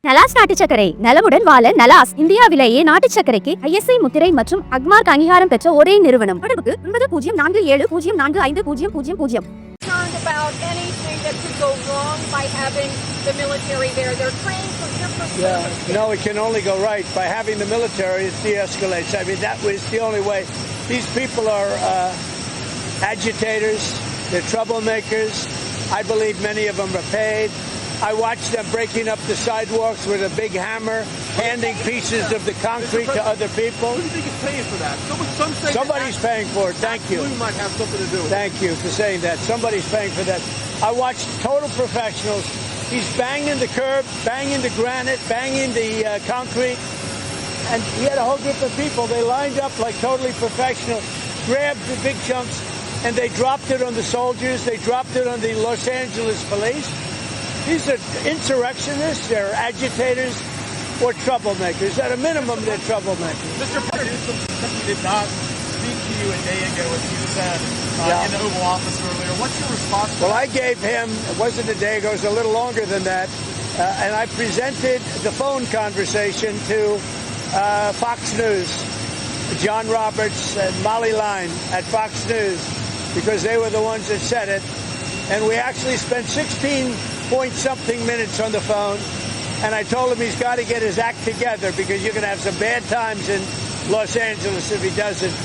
நலாஸ் நாட்டு சர்க்கரை நலமுடன் வாழ நலாஸ் இந்தியாவிலேயே நாட்டு சர்க்கரைக்கு ISI முத்திரை மற்றும் அக்மார்க் அங்கீகாரம் பெற்ற ஒரே நிறுவனம். தொடர்புக்கு 9047045000. About anything that could go wrong by having the military there. They're trained for different purposes. No, it can only go right. By having the military, it de-escalates. I mean, that was the only way. These people are agitators. They're troublemakers. I believe many of them are paid. I watched them breaking up the sidewalks with a big hammer, handing pieces of the concrete to other people. Who do you think is paying for that? Somebody's paying for it. Thank you. Might have something to do with it. Thank you for saying that. Somebody's paying for that. I watched total professionals. He's banging the curb, banging the granite, banging the concrete. And he had a whole group of people. They lined up like totally professional, grabbed the big chunks, and they dropped it on the soldiers. They dropped it on the Los Angeles police. These are insurrectionists, they're agitators, or troublemakers. At a minimum, they're troublemakers. Mr. Pandey did not speak to you a day ago, as you said, in the Oval Office earlier. What's your response to Well, that? I gave him, it wasn't a day ago, it was a little longer than that, and I presented the phone conversation to Fox News, John Roberts and Molly Line at Fox News, because they were the ones that said it. And we actually spent 16-point-something minutes on the phone, and I told him he's got to get his act together because you're going to have some bad times in Los Angeles if he doesn't.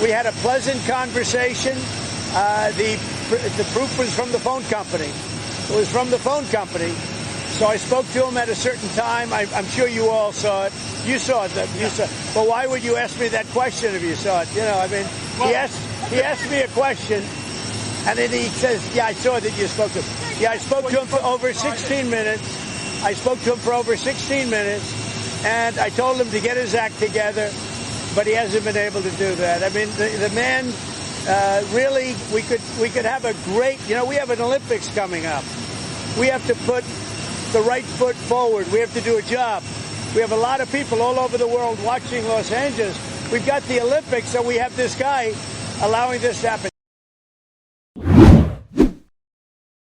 We had a pleasant conversation. The proof was from the phone company. It was from the phone company. So I spoke to him at a certain time. I'm sure you all saw it. You saw it. But why would you ask me that question if you saw it? You know, I mean, he asked me a question. And then he says, yeah, I saw that you spoke to him. Yeah, I spoke to him for over 16 minutes. And I told him to get his act together, but he hasn't been able to do that. I mean, the man, really, we could have a great, you know, we have an Olympics coming up. We have to put the right foot forward. We have to do a job. We have a lot of people all over the world watching Los Angeles. We've got the Olympics, so we have this guy allowing this to happen.